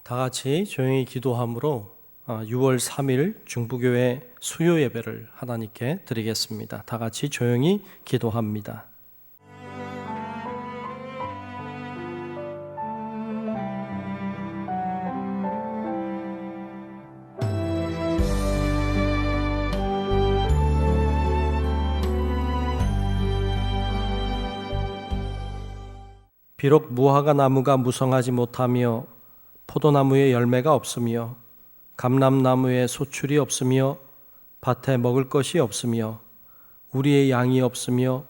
다 같이 조용히 기도함으로 6월 3일 중부교회 수요 예배를 하나님께 드리겠습니다. 다 같이 조용히 기도합니다. 비록 무화과 나무가 무성하지 못하며 포도나무에 열매가 없으며 감람나무에 소출이 없으며 밭에 먹을 것이 없으며 우리의 양이 없으며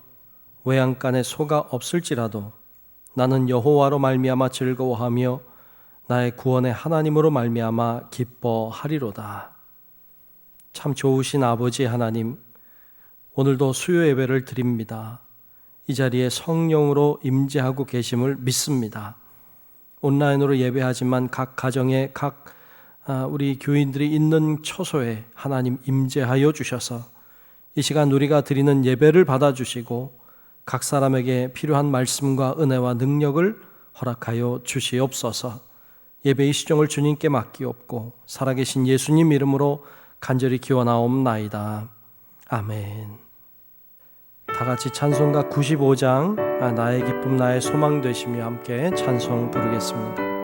외양간에 소가 없을지라도 나는 여호와로 말미암아 즐거워하며 나의 구원의 하나님으로 말미암아 기뻐하리로다. 참 좋으신 아버지 하나님, 오늘도 수요 예배를 드립니다. 이 자리에 성령으로 임재하고 계심을 믿습니다. 온라인으로 예배하지만 각 가정에 우리 교인들이 있는 처소에 하나님 임재하여 주셔서 이 시간 우리가 드리는 예배를 받아주시고 각 사람에게 필요한 말씀과 은혜와 능력을 허락하여 주시옵소서. 예배의 시종을 주님께 맡기옵고 살아계신 예수님 이름으로 간절히 기원하옵나이다. 아멘. 다 같이 찬송가 95장 나의 기쁨 나의 소망 되시며 함께 찬송 부르겠습니다.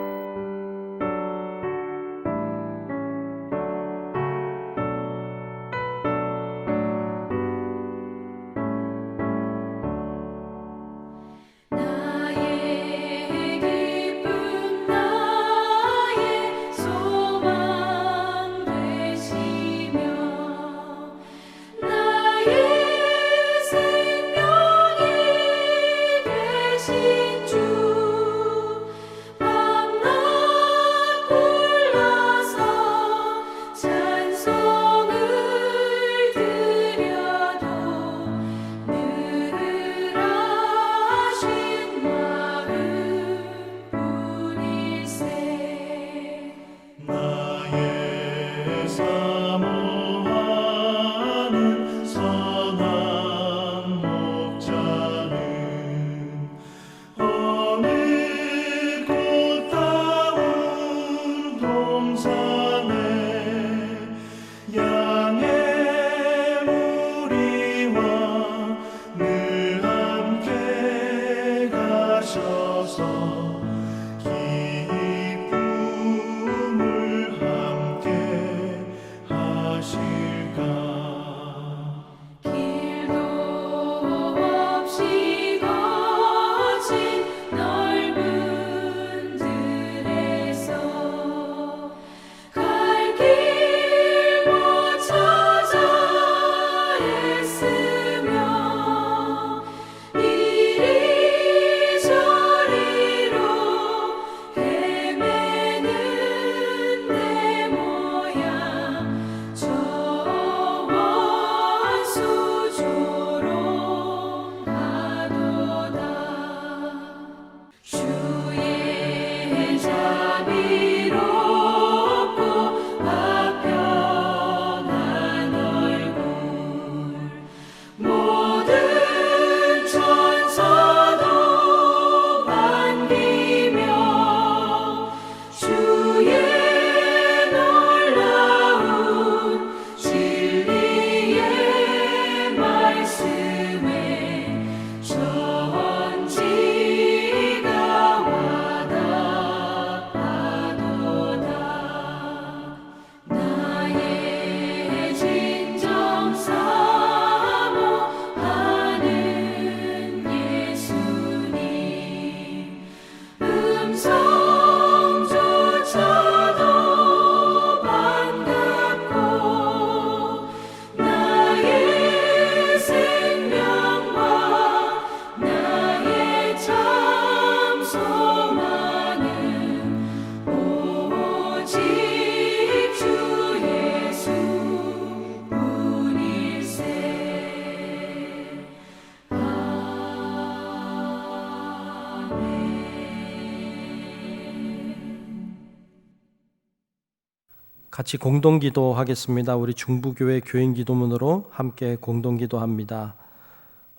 같이 공동기도 하겠습니다. 우리 중부교회 교인기도문으로 함께 공동기도합니다.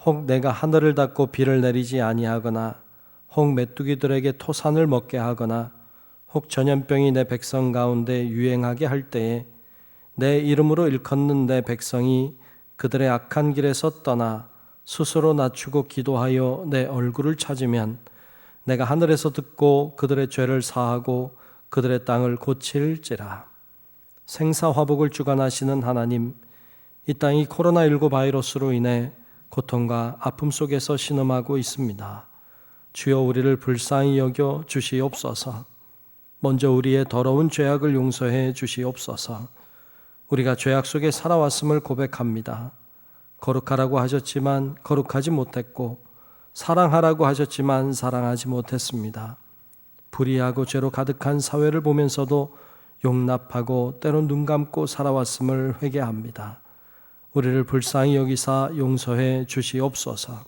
혹 내가 하늘을 닫고 비를 내리지 아니하거나 혹 메뚜기들에게 토산을 먹게 하거나 혹 전염병이 내 백성 가운데 유행하게 할 때에 내 이름으로 일컫는 내 백성이 그들의 악한 길에서 떠나 스스로 낮추고 기도하여 내 얼굴을 찾으면 내가 하늘에서 듣고 그들의 죄를 사하고 그들의 땅을 고칠지라. 생사화복을 주관하시는 하나님, 이 땅이 코로나19 바이러스로 인해 고통과 아픔 속에서 신음하고 있습니다. 주여 우리를 불쌍히 여겨 주시옵소서. 먼저 우리의 더러운 죄악을 용서해 주시옵소서. 우리가 죄악 속에 살아왔음을 고백합니다. 거룩하라고 하셨지만 거룩하지 못했고, 사랑하라고 하셨지만 사랑하지 못했습니다. 불의하고 죄로 가득한 사회를 보면서도 용납하고 때론 눈 감고 살아왔음을 회개합니다. 우리를 불쌍히 여기사 용서해 주시옵소서.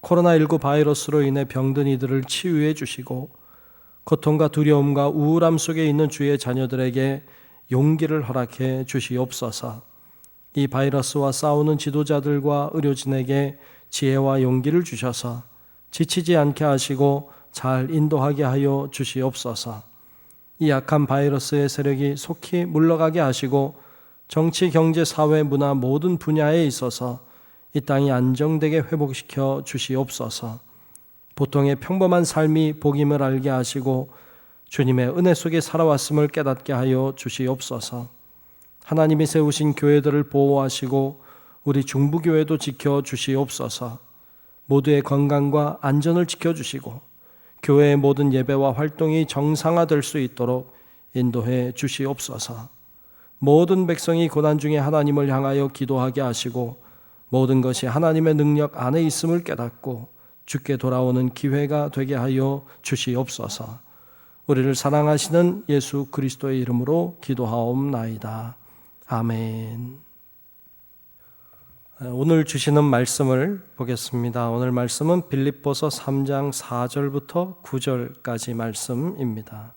코로나19 바이러스로 인해 병든 이들을 치유해 주시고 고통과 두려움과 우울함 속에 있는 주의 자녀들에게 용기를 허락해 주시옵소서. 이 바이러스와 싸우는 지도자들과 의료진에게 지혜와 용기를 주셔서 지치지 않게 하시고 잘 인도하게 하여 주시옵소서. 이 약한 바이러스의 세력이 속히 물러가게 하시고 정치, 경제, 사회, 문화 모든 분야에 있어서 이 땅이 안정되게 회복시켜 주시옵소서. 보통의 평범한 삶이 복임을 알게 하시고 주님의 은혜 속에 살아왔음을 깨닫게 하여 주시옵소서. 하나님이 세우신 교회들을 보호하시고 우리 중부교회도 지켜 주시옵소서. 모두의 건강과 안전을 지켜주시고 교회의 모든 예배와 활동이 정상화될 수 있도록 인도해 주시옵소서. 모든 백성이 고난 중에 하나님을 향하여 기도하게 하시고 모든 것이 하나님의 능력 안에 있음을 깨닫고 주께 돌아오는 기회가 되게 하여 주시옵소서. 우리를 사랑하시는 예수 그리스도의 이름으로 기도하옵나이다. 아멘. 오늘 주시는 말씀을 보겠습니다. 오늘 말씀은 빌립보서 3장 4절부터 9절까지 말씀입니다.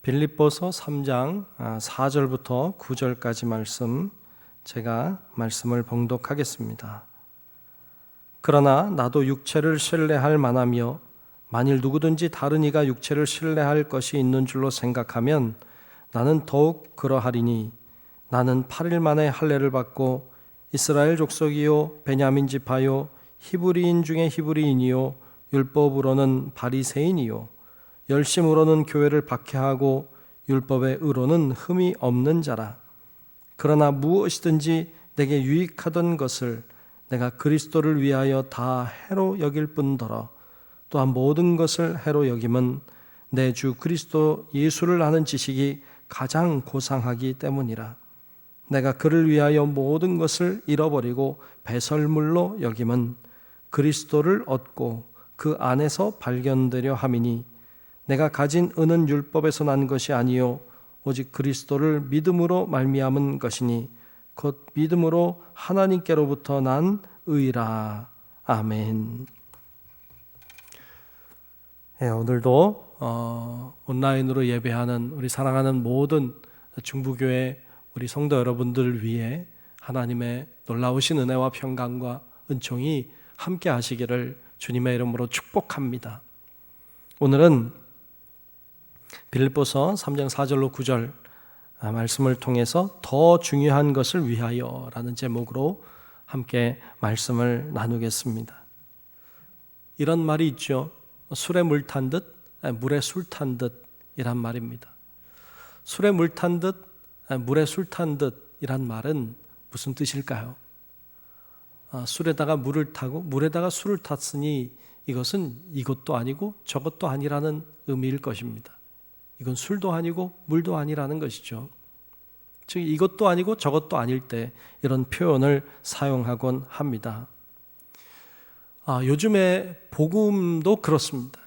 빌립보서 3장 4절부터 9절까지 말씀, 제가 말씀을 봉독하겠습니다. 그러나 나도 육체를 신뢰할 만하며 만일 누구든지 다른 이가 육체를 신뢰할 것이 있는 줄로 생각하면 나는 더욱 그러하리니 나는 8일 만에 할례를 받고 이스라엘 족속이요 베냐민 지파요 히브리인 중에 히브리인이요 율법으로는 바리새인이요 열심으로는 교회를 박해하고 율법의 의로는 흠이 없는 자라. 그러나 무엇이든지 내게 유익하던 것을 내가 그리스도를 위하여 다 해로 여길 뿐더러 또한 모든 것을 해로 여김은 내 주 그리스도 예수를 아는 지식이 가장 고상하기 때문이라. 내가 그를 위하여 모든 것을 잃어버리고 배설물로 여김은 그리스도를 얻고 그 안에서 발견되려 함이니 내가 가진 은은 율법에서 난 것이 아니요 오직 그리스도를 믿음으로 말미암은 것이니 곧 믿음으로 하나님께로부터 난 의라. 아멘. 오늘도 온라인으로 예배하는 우리 사랑하는 모든 중부교회 우리 성도 여러분들을 위해 하나님의 놀라우신 은혜와 평강과 은총이 함께 하시기를 주님의 이름으로 축복합니다. 오늘은 빌립보서 3장 4절로 9절 말씀을 통해서 더 중요한 것을 위하여 라는 제목으로 함께 말씀을 나누겠습니다. 이런 말이 있죠. 술에 물 탄 듯 물에 술 탄 듯 이란 말입니다. 술에 물 탄 듯 물에 술 탄 듯 이란 말은 무슨 뜻일까요? 술에다가 물을 타고 물에다가 술을 탔으니 이것은 이것도 아니고 저것도 아니라는 의미일 것입니다. 이건 술도 아니고 물도 아니라는 것이죠. 즉 이것도 아니고 저것도 아닐 때 이런 표현을 사용하곤 합니다. 요즘에 복음도 그렇습니다.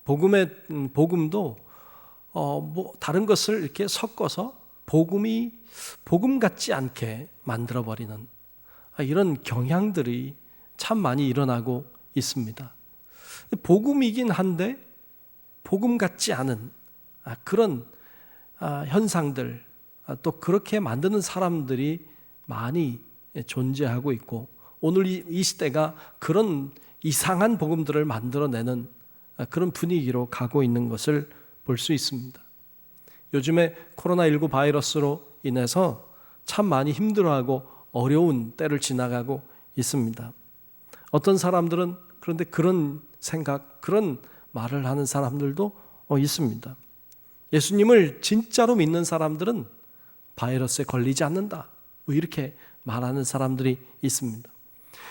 복음도 다른 것을 이렇게 섞어서 복음 같지 않게 만들어버리는 이런 경향들이 참 많이 일어나고 있습니다. 복음이긴 한데 복음 같지 않은 그런 현상들, 또 그렇게 만드는 사람들이 많이 존재하고 있고 오늘 이 시대가 그런 이상한 복음들을 만들어내는 그런 분위기로 가고 있는 것을 볼 수 있습니다. 요즘에 코로나19 바이러스로 인해서 참 많이 힘들어하고 어려운 때를 지나가고 있습니다. 어떤 사람들은 그런데 그런 생각, 그런 말을 하는 사람들도 있습니다. 예수님을 진짜로 믿는 사람들은 바이러스에 걸리지 않는다, 이렇게 말하는 사람들이 있습니다.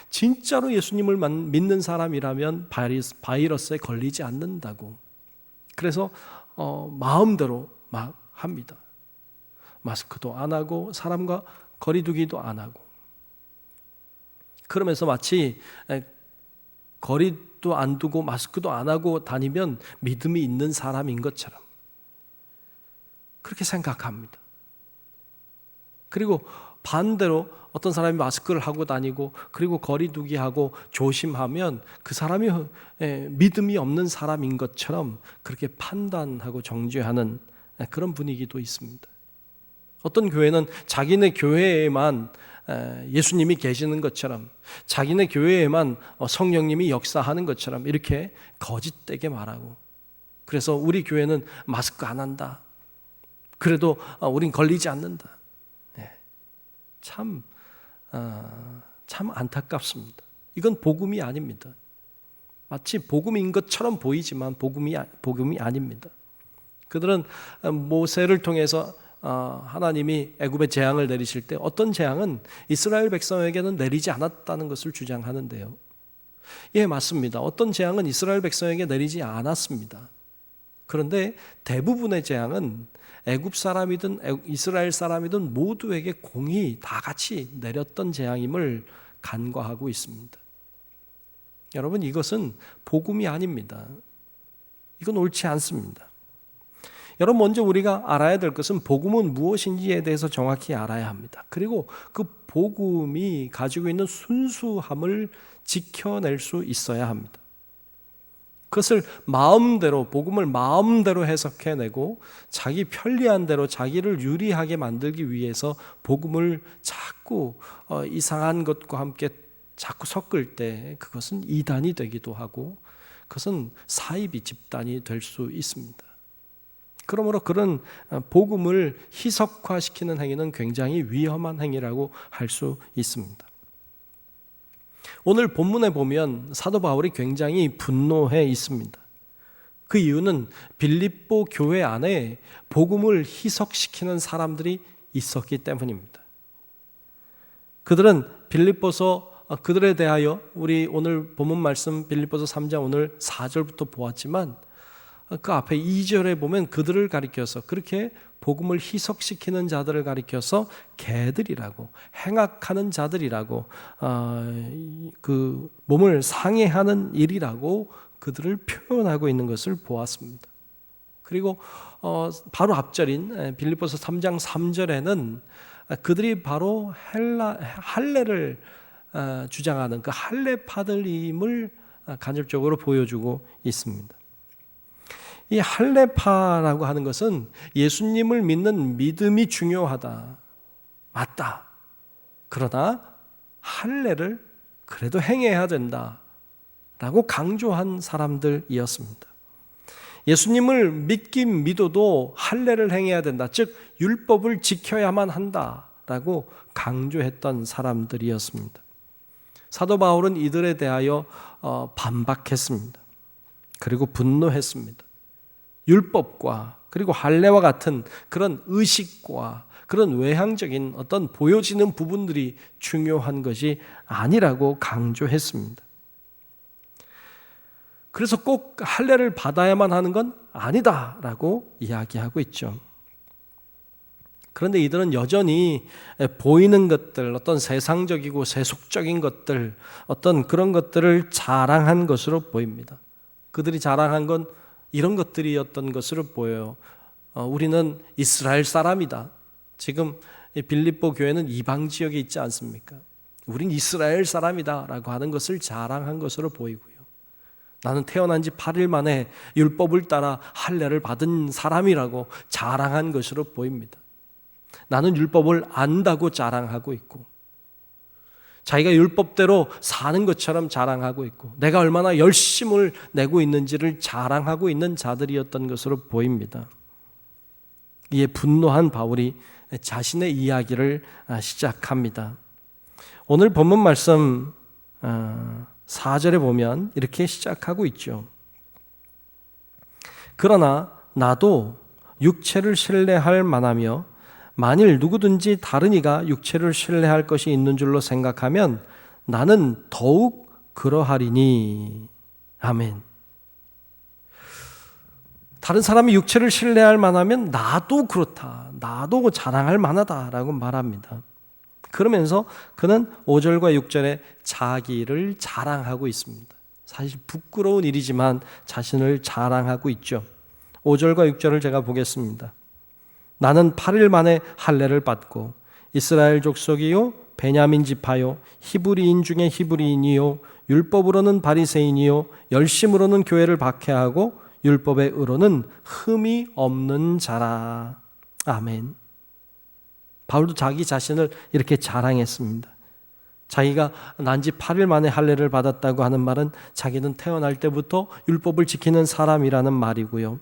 진짜로 예수님을 믿는 사람이라면 바이러스에 걸리지 않는다고. 그래서 마음대로 막 합니다. 마스크도 안 하고 사람과 거리두기도 안 하고, 그러면서 마치 거리도 안 두고 마스크도 안 하고 다니면 믿음이 있는 사람인 것처럼 그렇게 생각합니다. 그리고 반대로 어떤 사람이 마스크를 하고 다니고 그리고 거리두기하고 조심하면 그 사람이 믿음이 없는 사람인 것처럼 그렇게 판단하고 정죄하는 그런 분위기도 있습니다. 어떤 교회는 자기네 교회에만 예수님이 계시는 것처럼, 자기네 교회에만 성령님이 역사하는 것처럼 이렇게 거짓되게 말하고, 그래서 우리 교회는 마스크 안 한다, 그래도 우린 걸리지 않는다. 참 안타깝습니다. 이건 복음이 아닙니다. 마치 복음인 것처럼 보이지만 복음이 아닙니다. 그들은 모세를 통해서 하나님이 애굽에 재앙을 내리실 때 어떤 재앙은 이스라엘 백성에게는 내리지 않았다는 것을 주장하는데요. 예, 맞습니다. 어떤 재앙은 이스라엘 백성에게 내리지 않았습니다. 그런데 대부분의 재앙은 애굽 사람이든 이스라엘 사람이든 모두에게 공히 다 같이 내렸던 재앙임을 간과하고 있습니다. 여러분, 이것은 복음이 아닙니다. 이건 옳지 않습니다. 여러분, 먼저 우리가 알아야 될 것은 복음은 무엇인지에 대해서 정확히 알아야 합니다. 그리고 그 복음이 가지고 있는 순수함을 지켜낼 수 있어야 합니다. 그것을 마음대로, 복음을 마음대로 해석해내고 자기 편리한 대로 자기를 유리하게 만들기 위해서 복음을 자꾸 이상한 것과 함께 자꾸 섞을 때 그것은 이단이 되기도 하고 그것은 사이비 집단이 될 수 있습니다. 그러므로 그런 복음을 희석화시키는 행위는 굉장히 위험한 행위라고 할 수 있습니다. 오늘 본문에 보면 사도 바울이 굉장히 분노해 있습니다. 그 이유는 빌립보 교회 안에 복음을 희석시키는 사람들이 있었기 때문입니다. 그들은 그들에 대하여 우리 오늘 본문 말씀 빌립보서 3장 오늘 4절부터 보았지만 그 앞에 2절에 보면 그들을 가리켜서 그렇게 복음을 희석시키는 자들을 가리켜서 개들이라고, 행악하는 자들이라고, 그 몸을 상해하는 일이라고 그들을 표현하고 있는 것을 보았습니다. 그리고 바로 앞절인 빌립보서 3장 3절에는 그들이 바로 할례를 주장하는 그 할례파들임을 간접적으로 보여주고 있습니다. 이 할례파라고 하는 것은 예수님을 믿는 믿음이 중요하다, 맞다. 그러나 할례를 그래도 행해야 된다라고 강조한 사람들이었습니다. 예수님을 믿긴 믿어도 할례를 행해야 된다, 즉 율법을 지켜야만 한다라고 강조했던 사람들이었습니다. 사도 바울은 이들에 대하여 반박했습니다. 그리고 분노했습니다. 율법과 그리고 할례와 같은 그런 의식과 그런 외향적인 어떤 보여지는 부분들이 중요한 것이 아니라고 강조했습니다. 그래서 꼭 할례를 받아야만 하는 건 아니다라고 이야기하고 있죠. 그런데 이들은 여전히 보이는 것들, 어떤 세상적이고 세속적인 것들, 어떤 그런 것들을 자랑한 것으로 보입니다. 그들이 자랑한 건 이런 것들이었던 것으로 보여요. 우리는 이스라엘 사람이다. 지금 빌립보 교회는 이방 지역에 있지 않습니까? 우린 이스라엘 사람이다 라고 하는 것을 자랑한 것으로 보이고요. 나는 태어난 지 8일 만에 율법을 따라 할례를 받은 사람이라고 자랑한 것으로 보입니다. 나는 율법을 안다고 자랑하고 있고, 자기가 율법대로 사는 것처럼 자랑하고 있고 내가 얼마나 열심을 내고 있는지를 자랑하고 있는 자들이었던 것으로 보입니다. 이에 분노한 바울이 자신의 이야기를 시작합니다. 오늘 본문 말씀 4절에 보면 이렇게 시작하고 있죠. 그러나 나도 육체를 신뢰할 만하며 만일 누구든지 다른 이가 육체를 신뢰할 것이 있는 줄로 생각하면 나는 더욱 그러하리니. 아멘. 다른 사람이 육체를 신뢰할 만하면 나도 그렇다. 나도 자랑할 만하다라고 말합니다. 그러면서 그는 5절과 6절에 자기를 자랑하고 있습니다. 사실 부끄러운 일이지만 자신을 자랑하고 있죠. 5절과 6절을 제가 보겠습니다. 나는 8일 만에 할례를 받고 이스라엘 족속이요 베냐민 지파요 히브리인 중에 히브리인이요 율법으로는 바리새인이요 열심으로는 교회를 박해하고 율법의 의로는 흠이 없는 자라. 아멘. 바울도 자기 자신을 이렇게 자랑했습니다. 자기가 난지 8일 만에 할례를 받았다고 하는 말은 자기는 태어날 때부터 율법을 지키는 사람이라는 말이고요.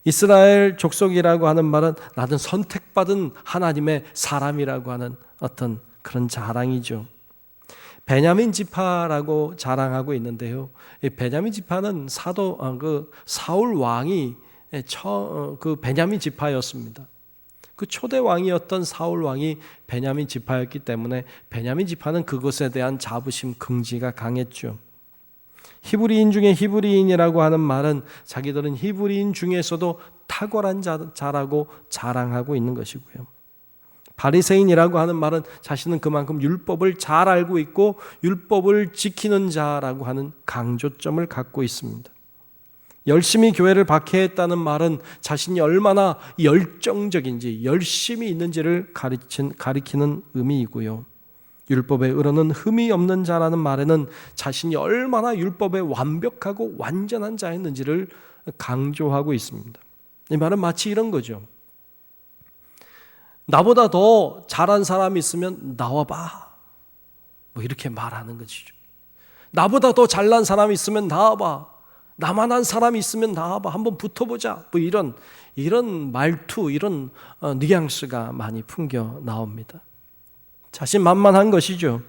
이스라엘 족속이라고 하는 말은 나는 선택받은 하나님의 사람이라고 하는 어떤 그런 자랑이죠. 베냐민 지파라고 자랑하고 있는데요. 이 베냐민 지파는 사울 왕이 그 베냐민 지파였습니다. 그 초대 왕이었던 사울 왕이 베냐민 지파였기 때문에 베냐민 지파는 그것에 대한 자부심, 긍지가 강했죠. 히브리인 중에 히브리인이라고 하는 말은 자기들은 히브리인 중에서도 탁월한 자라고 자랑하고 있는 것이고요. 바리새인이라고 하는 말은 자신은 그만큼 율법을 잘 알고 있고 율법을 지키는 자라고 하는 강조점을 갖고 있습니다. 열심히 교회를 박해했다는 말은 자신이 얼마나 열정적인지 열심히 있는지를 가리키는 의미이고요. 율법의 의로는 흠이 없는 자라는 말에는 자신이 얼마나 율법에 완벽하고 완전한 자였는지를 강조하고 있습니다. 이 말은 마치 이런 거죠. 나보다 더 잘한 사람이 있으면 나와봐. 이렇게 말하는 것이죠. 나보다 더 잘난 사람이 있으면 나와봐. 나만한 사람이 있으면 나와봐. 한번 붙어보자. 이런 말투, 이런 뉘앙스가 많이 풍겨 나옵니다. 자신만만한 것이죠.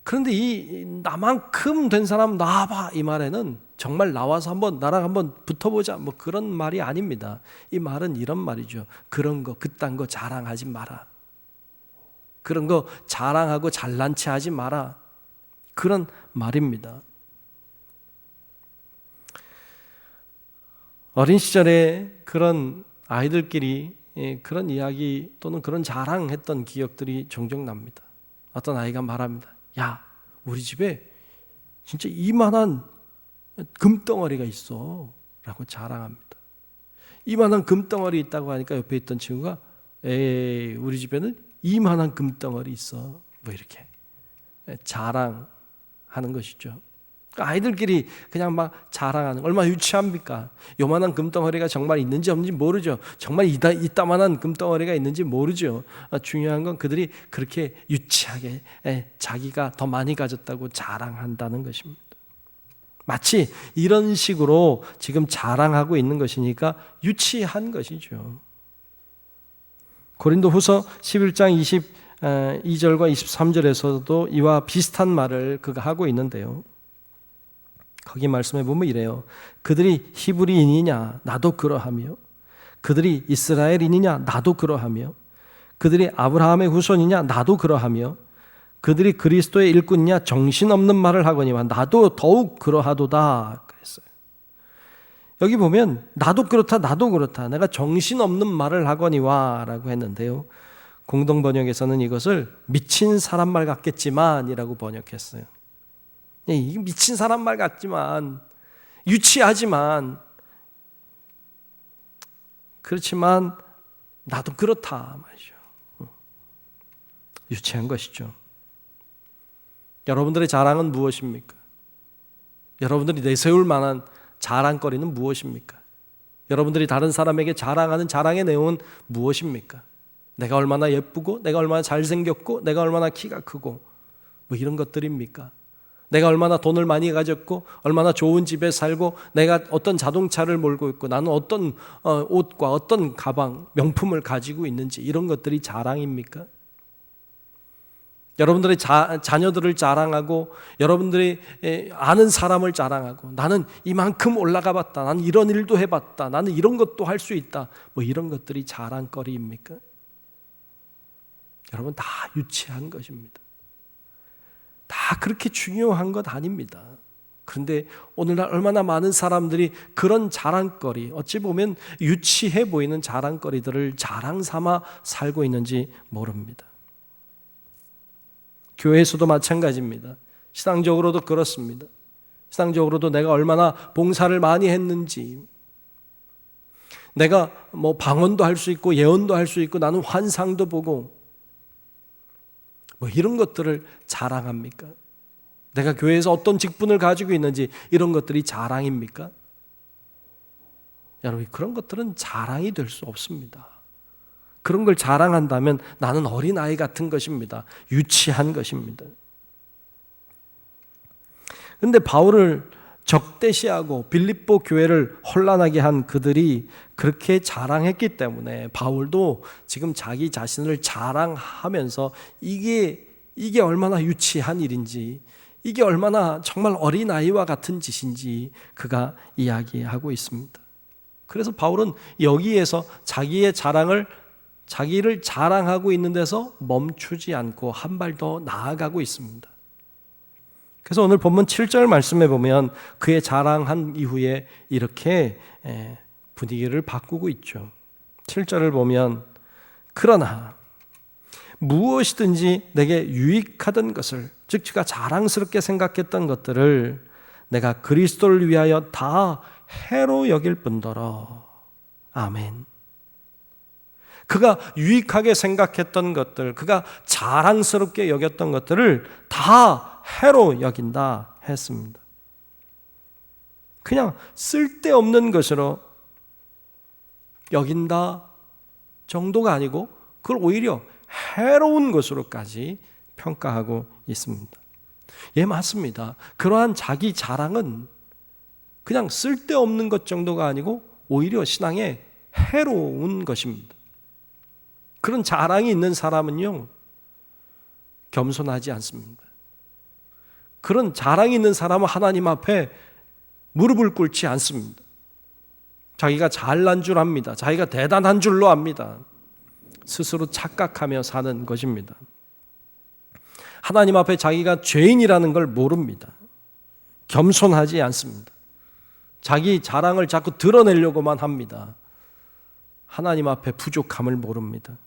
그런데 이 나만큼 된 사람 나와봐 이 말에는 정말 나와서 나랑 한번 붙어보자 그런 말이 아닙니다. 이 말은 이런 말이죠. 그런 거 그딴 거 자랑하지 마라. 그런 거 자랑하고 잘난 체 하지 마라. 그런 말입니다. 어린 시절에 그런 아이들끼리 그런 이야기 또는 그런 자랑했던 기억들이 종종 납니다. 어떤 아이가 말합니다. 야, 우리 집에 진짜 이만한 금덩어리가 있어 라고 자랑합니다. 이만한 금덩어리 있다고 하니까 옆에 있던 친구가 에이, 우리 집에는 이만한 금덩어리 있어 이렇게 자랑하는 것이죠. 아이들끼리 그냥 막 자랑하는, 얼마나 유치합니까? 요만한 금덩어리가 정말 있는지 없는지 모르죠. 정말 이따만한 금덩어리가 있는지 모르죠. 중요한 건 그들이 그렇게 유치하게 자기가 더 많이 가졌다고 자랑한다는 것입니다. 마치 이런 식으로 지금 자랑하고 있는 것이니까 유치한 것이죠. 고린도후서 11장 22절과 23절에서도 이와 비슷한 말을 그가 하고 있는데요. 거기 말씀해 보면 이래요. 그들이 히브리인이냐 나도 그러하며 그들이 이스라엘인이냐 나도 그러하며 그들이 아브라함의 후손이냐 나도 그러하며 그들이 그리스도의 일꾼이냐 정신없는 말을 하거니와 나도 더욱 그러하도다 그랬어요. 여기 보면 나도 그렇다 내가 정신없는 말을 하거니와 라고 했는데요. 공동번역에서는 이것을 미친 사람 말 같겠지만 이라고 번역했어요. 이게 미친 사람 말 같지만 유치하지만 그렇지만 나도 그렇다 말이죠. 유치한 것이죠. 여러분들의 자랑은 무엇입니까? 여러분들이 내세울 만한 자랑거리는 무엇입니까? 여러분들이 다른 사람에게 자랑하는 자랑의 내용은 무엇입니까? 내가 얼마나 예쁘고, 내가 얼마나 잘생겼고, 내가 얼마나 키가 크고, 뭐 이런 것들입니까? 내가 얼마나 돈을 많이 가졌고, 얼마나 좋은 집에 살고, 내가 어떤 자동차를 몰고 있고, 나는 어떤 옷과 어떤 가방, 명품을 가지고 있는지, 이런 것들이 자랑입니까? 여러분들의 자녀들을 자랑하고, 여러분들이 아는 사람을 자랑하고, 나는 이만큼 올라가 봤다, 나는 이런 일도 해봤다, 나는 이런 것도 할 수 있다, 뭐 이런 것들이 자랑거리입니까? 여러분, 다 유치한 것입니다. 다 그렇게 중요한 것 아닙니다. 그런데 오늘날 얼마나 많은 사람들이 그런 자랑거리, 어찌 보면 유치해 보이는 자랑거리들을 자랑 삼아 살고 있는지 모릅니다. 교회에서도 마찬가지입니다. 신앙적으로도 그렇습니다. 신앙적으로도 내가 얼마나 봉사를 많이 했는지, 내가 뭐 방언도 할 수 있고 예언도 할 수 있고 나는 환상도 보고, 뭐 이런 것들을 자랑합니까? 내가 교회에서 어떤 직분을 가지고 있는지, 이런 것들이 자랑입니까? 여러분, 그런 것들은 자랑이 될 수 없습니다. 그런 걸 자랑한다면 나는 어린아이 같은 것입니다. 유치한 것입니다. 그런데 바울을 적대시하고 빌립보 교회를 혼란하게 한 그들이 그렇게 자랑했기 때문에 바울도 지금 자기 자신을 자랑하면서 이게 얼마나 유치한 일인지, 이게 얼마나 정말 어린아이와 같은 짓인지 그가 이야기하고 있습니다. 그래서 바울은 여기에서 자기를 자랑하고 있는 데서 멈추지 않고 한 발 더 나아가고 있습니다. 그래서 오늘 본문 7절 말씀에 보면 그의 자랑한 이후에 이렇게 분위기를 바꾸고 있죠. 7절을 보면 그러나 무엇이든지 내게 유익하던 것을, 즉 제가 자랑스럽게 생각했던 것들을 내가 그리스도를 위하여 다 해로 여길 뿐더러. 아멘. 그가 유익하게 생각했던 것들, 그가 자랑스럽게 여겼던 것들을 다 해로 여긴다 했습니다. 그냥 쓸데없는 것으로 여긴다 정도가 아니고 그걸 오히려 해로운 것으로까지 평가하고 있습니다. 예, 맞습니다. 그러한 자기 자랑은 그냥 쓸데없는 것 정도가 아니고 오히려 신앙에 해로운 것입니다. 그런 자랑이 있는 사람은요, 겸손하지 않습니다. 그런 자랑이 있는 사람은 하나님 앞에 무릎을 꿇지 않습니다. 자기가 잘난 줄 압니다. 자기가 대단한 줄로 압니다. 스스로 착각하며 사는 것입니다. 하나님 앞에 자기가 죄인이라는 걸 모릅니다. 겸손하지 않습니다. 자기 자랑을 자꾸 드러내려고만 합니다. 하나님 앞에 부족함을 모릅니다.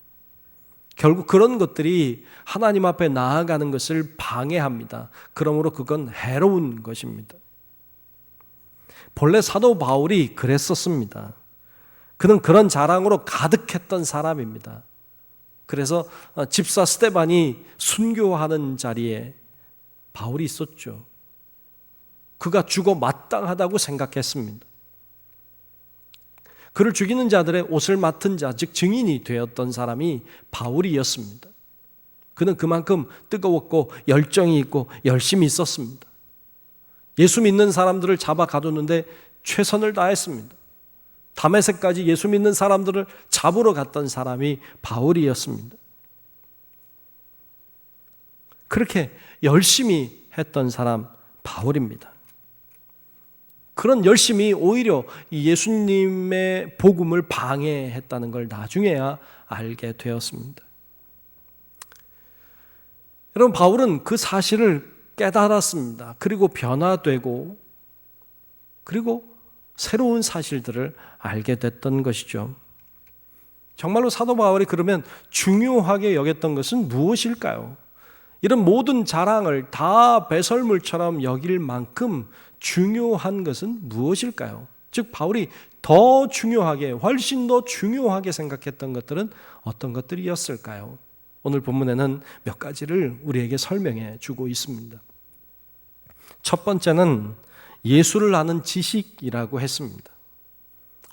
결국 그런 것들이 하나님 앞에 나아가는 것을 방해합니다. 그러므로 그건 해로운 것입니다. 본래 사도 바울이 그랬었습니다. 그는 그런 자랑으로 가득했던 사람입니다. 그래서 집사 스데반이 순교하는 자리에 바울이 있었죠. 그가 죽어 마땅하다고 생각했습니다. 그를 죽이는 자들의 옷을 맡은 자, 즉 증인이 되었던 사람이 바울이었습니다. 그는 그만큼 뜨거웠고 열정이 있고 열심히 있었습니다. 예수 믿는 사람들을 잡아 가두는데 최선을 다했습니다. 다메섹까지 예수 믿는 사람들을 잡으러 갔던 사람이 바울이었습니다. 그렇게 열심히 했던 사람 바울입니다. 그런 열심이 오히려 예수님의 복음을 방해했다는 걸 나중에야 알게 되었습니다. 여러분, 바울은 그 사실을 깨달았습니다. 그리고 변화되고, 그리고 새로운 사실들을 알게 됐던 것이죠. 정말로 사도 바울이 그러면 중요하게 여겼던 것은 무엇일까요? 이런 모든 자랑을 다 배설물처럼 여길 만큼 중요한 것은 무엇일까요? 즉 바울이 더 중요하게, 훨씬 더 중요하게 생각했던 것들은 어떤 것들이었을까요? 오늘 본문에는 몇 가지를 우리에게 설명해 주고 있습니다. 첫 번째는 예수를 아는 지식이라고 했습니다.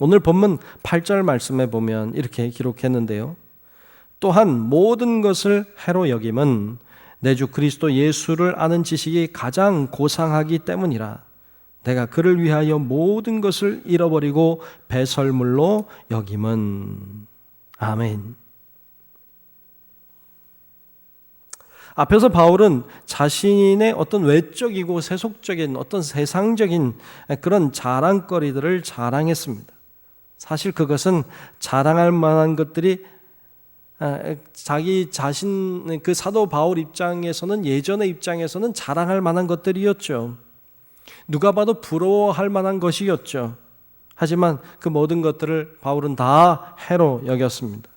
오늘 본문 8절 말씀에 보면 이렇게 기록했는데요. 또한 모든 것을 해로 여김은 내 주 그리스도 예수를 아는 지식이 가장 고상하기 때문이라. 내가 그를 위하여 모든 것을 잃어버리고 배설물로 여김은. 아멘. 앞에서 바울은 자신의 어떤 외적이고 세속적인 어떤 세상적인 그런 자랑거리들을 자랑했습니다. 사실 그것은 자랑할 만한 것들이 자기 자신, 그 사도 바울 입장에서는, 예전의 입장에서는 자랑할 만한 것들이었죠. 누가 봐도 부러워할 만한 것이었죠. 하지만 그 모든 것들을 바울은 다 해로 여겼습니다.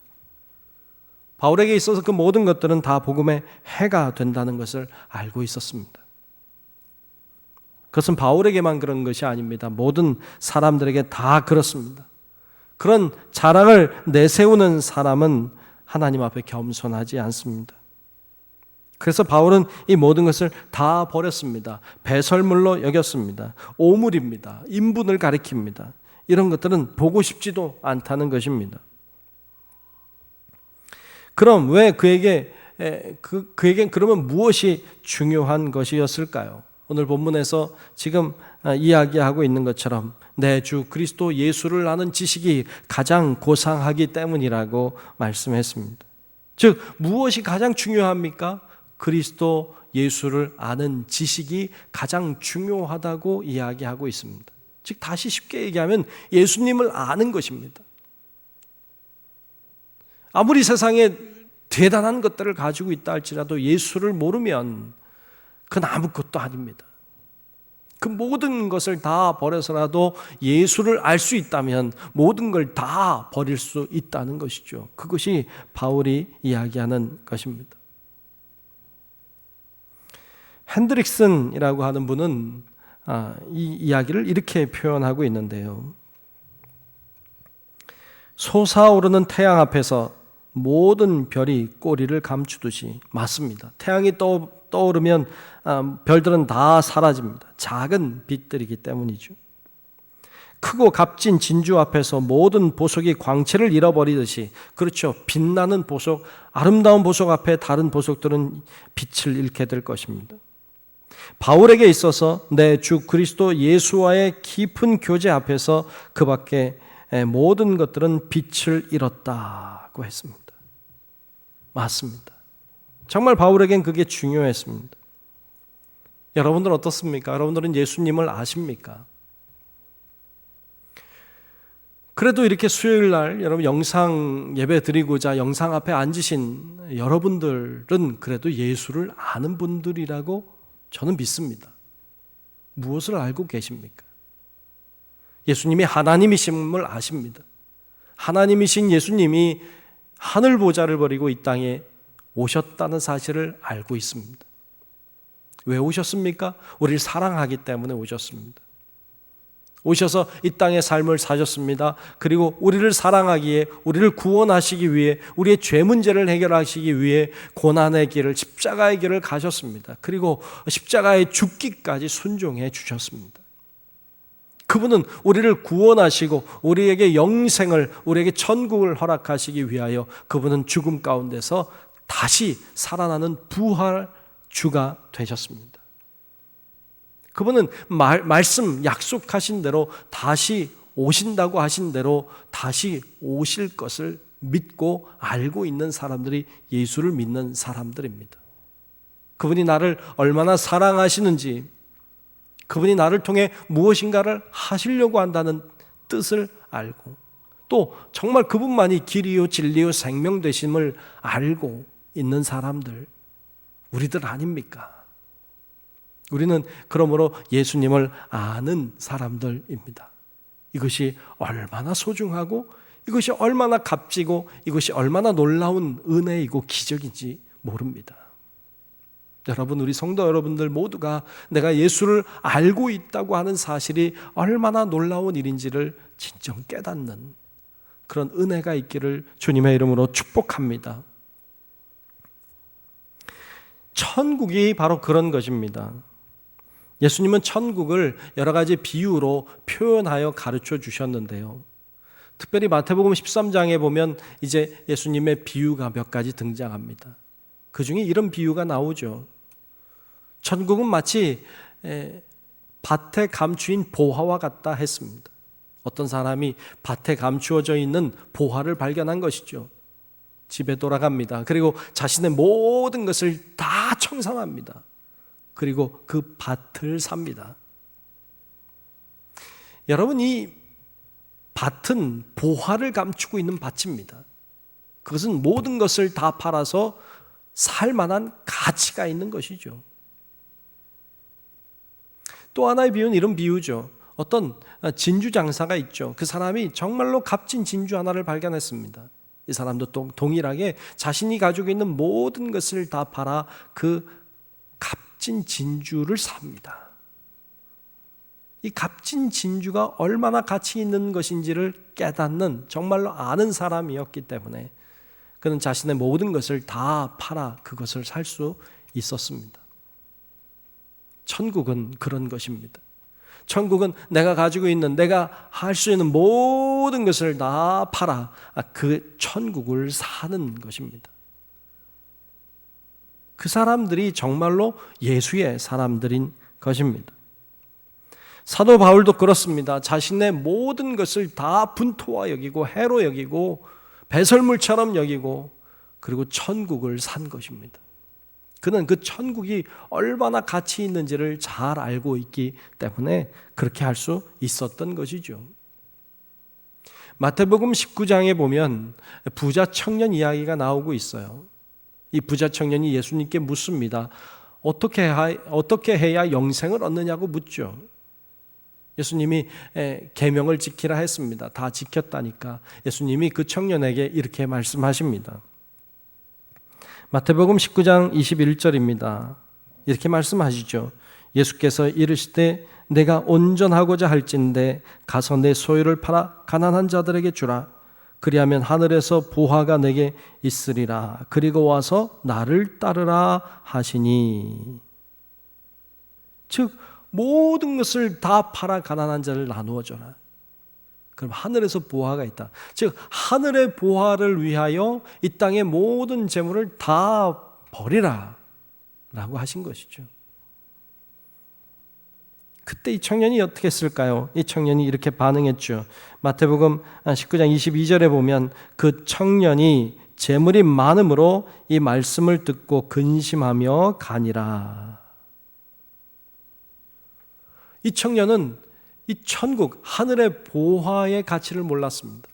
바울에게 있어서 그 모든 것들은 다 복음의 해가 된다는 것을 알고 있었습니다. 그것은 바울에게만 그런 것이 아닙니다. 모든 사람들에게 다 그렇습니다. 그런 자랑을 내세우는 사람은 하나님 앞에 겸손하지 않습니다. 그래서 바울은 이 모든 것을 다 버렸습니다. 배설물로 여겼습니다. 오물입니다. 인분을 가리킵니다. 이런 것들은 보고 싶지도 않다는 것입니다. 그럼 왜 그에겐 그러면 무엇이 중요한 것이었을까요? 오늘 본문에서 지금 이야기하고 있는 것처럼 내 주 그리스도 예수를 아는 지식이 가장 고상하기 때문이라고 말씀했습니다. 즉 무엇이 가장 중요합니까? 그리스도 예수를 아는 지식이 가장 중요하다고 이야기하고 있습니다. 즉 다시 쉽게 얘기하면 예수님을 아는 것입니다. 아무리 세상에 대단한 것들을 가지고 있다 할지라도 예수를 모르면 그건 아무것도 아닙니다. 그 모든 것을 다 버려서라도 예수를 알 수 있다면 모든 걸 다 버릴 수 있다는 것이죠. 그것이 바울이 이야기하는 것입니다. 핸드릭슨이라고 하는 분은 이 이야기를 이렇게 표현하고 있는데요. 솟아오르는 태양 앞에서 모든 별이 꼬리를 감추듯이, 맞습니다. 태양이 떠오르면 별들은 다 사라집니다. 작은 빛들이기 때문이죠. 크고 값진 진주 앞에서 모든 보석이 광채를 잃어버리듯이, 그렇죠. 빛나는 보석, 아름다운 보석 앞에 다른 보석들은 빛을 잃게 될 것입니다. 바울에게 있어서 내 주 그리스도 예수와의 깊은 교제 앞에서 그 밖에 모든 것들은 빛을 잃었다고 했습니다. 맞습니다. 정말 바울에겐 그게 중요했습니다. 여러분들은 어떻습니까? 여러분들은 예수님을 아십니까? 그래도 이렇게 수요일 날 여러분 영상 예배 드리고자 영상 앞에 앉으신 여러분들은 그래도 예수를 아는 분들이라고 저는 믿습니다. 무엇을 알고 계십니까? 예수님이 하나님이심을 아십니다. 하나님이신 예수님이 하늘 보좌를 버리고 이 땅에 오셨다는 사실을 알고 있습니다. 왜 오셨습니까? 우리를 사랑하기 때문에 오셨습니다. 오셔서 이 땅의 삶을 사셨습니다. 그리고 우리를 사랑하기에, 우리를 구원하시기 위해, 우리의 죄 문제를 해결하시기 위해 고난의 길을, 십자가의 길을 가셨습니다. 그리고 십자가에 죽기까지 순종해 주셨습니다. 그분은 우리를 구원하시고 우리에게 영생을, 우리에게 천국을 허락하시기 위하여 그분은 죽음 가운데서 다시 살아나는 부활주가 되셨습니다. 그분은 말씀 약속하신 대로 다시 오신다고 하신 대로 다시 오실 것을 믿고 알고 있는 사람들이 예수를 믿는 사람들입니다. 그분이 나를 얼마나 사랑하시는지, 그분이 나를 통해 무엇인가를 하시려고 한다는 뜻을 알고, 또 정말 그분만이 길이요 진리요 생명 되심을 알고 있는 사람들, 우리들 아닙니까? 우리는 그러므로 예수님을 아는 사람들입니다. 이것이 얼마나 소중하고, 이것이 얼마나 값지고, 이것이 얼마나 놀라운 은혜이고 기적인지 모릅니다. 여러분, 우리 성도 여러분들 모두가 내가 예수를 알고 있다고 하는 사실이 얼마나 놀라운 일인지를 진정 깨닫는 그런 은혜가 있기를 주님의 이름으로 축복합니다. 천국이 바로 그런 것입니다. 예수님은 천국을 여러 가지 비유로 표현하여 가르쳐 주셨는데요. 특별히 마태복음 13장에 보면 이제 예수님의 비유가 몇 가지 등장합니다. 그 중에 이런 비유가 나오죠. 천국은 마치 밭에 감추인 보화와 같다 했습니다. 어떤 사람이 밭에 감추어져 있는 보화를 발견한 것이죠. 집에 돌아갑니다. 그리고 자신의 모든 것을 다 청산합니다. 그리고 그 밭을 삽니다. 여러분, 이 밭은 보화를 감추고 있는 밭입니다. 그것은 모든 것을 다 팔아서 살 만한 가치가 있는 것이죠. 또 하나의 비유는 이런 비유죠. 어떤 진주 장사가 있죠. 그 사람이 정말로 값진 진주 하나를 발견했습니다. 이 사람도 동일하게 자신이 가지고 있는 모든 것을 다 팔아 그 값진 진주를 삽니다. 이 값진 진주가 얼마나 가치 있는 것인지를 깨닫는 정말로 아는 사람이었기 때문에 그는 자신의 모든 것을 다 팔아 그것을 살 수 있었습니다. 천국은 그런 것입니다. 천국은 내가 가지고 있는, 내가 할 수 있는 모든 것을 다 팔아 그 천국을 사는 것입니다. 그 사람들이 정말로 예수의 사람들인 것입니다. 사도 바울도 그렇습니다. 자신의 모든 것을 다 분토화 여기고 해로 여기고 배설물처럼 여기고 그리고 천국을 산 것입니다. 그는 그 천국이 얼마나 가치 있는지를 잘 알고 있기 때문에 그렇게 할 수 있었던 것이죠. 마태복음 19장에 보면 부자 청년 이야기가 나오고 있어요. 이 부자 청년이 예수님께 묻습니다. 어떻게 해야 영생을 얻느냐고 묻죠. 예수님이 계명을 지키라 했습니다. 다 지켰다니까 예수님이 그 청년에게 이렇게 말씀하십니다. 마태복음 19장 21절입니다. 이렇게 말씀하시죠. 예수께서 이르시되 내가 온전하고자 할진대 가서 내 소유를 팔아 가난한 자들에게 주라. 그리하면 하늘에서 부화가 내게 있으리라. 그리고 와서 나를 따르라 하시니. 즉 모든 것을 다 팔아 가난한 자를 나누어 줘라. 그럼 하늘에서 보화가 있다. 즉 하늘의 보화를 위하여 이 땅의 모든 재물을 다 버리라 라고 하신 것이죠. 그때 이 청년이 어떻게 했을까요? 이 청년이 이렇게 반응했죠. 마태복음 19장 22절에 보면 그 청년이 재물이 많음으로 이 말씀을 듣고 근심하며 가니라. 이 청년은 이 천국, 하늘의 보화의 가치를 몰랐습니다.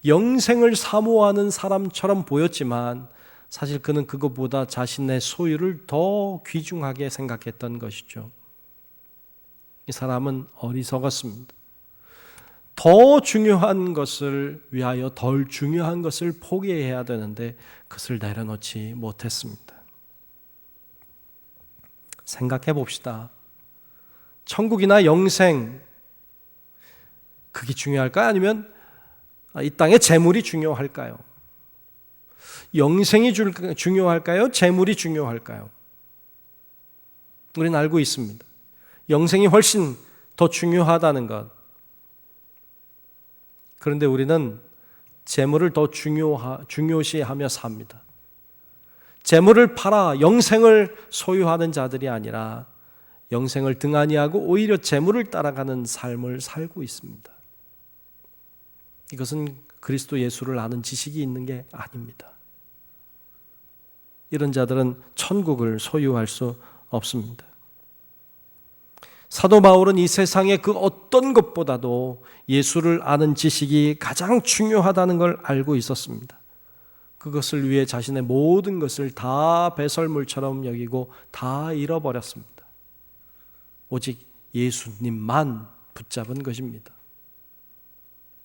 영생을 사모하는 사람처럼 보였지만 사실 그는 그것보다 자신의 소유를 더 귀중하게 생각했던 것이죠. 이 사람은 어리석었습니다. 더 중요한 것을 위하여 덜 중요한 것을 포기해야 되는데 그것을 내려놓지 못했습니다. 생각해 봅시다. 천국이나 영생, 그게 중요할까요? 아니면 이 땅의 재물이 중요할까요? 영생이 중요할까요? 재물이 중요할까요? 우리는 알고 있습니다. 영생이 훨씬 더 중요하다는 것. 그런데 우리는 재물을 더 중요시하며 삽니다. 재물을 팔아 영생을 소유하는 자들이 아니라 영생을 등한히하고 오히려 재물을 따라가는 삶을 살고 있습니다. 이것은 그리스도 예수를 아는 지식이 있는 게 아닙니다. 이런 자들은 천국을 소유할 수 없습니다. 사도 바울은 이 세상의 그 어떤 것보다도 예수를 아는 지식이 가장 중요하다는 걸 알고 있었습니다. 그것을 위해 자신의 모든 것을 다 배설물처럼 여기고 다 잃어버렸습니다. 오직 예수님만 붙잡은 것입니다.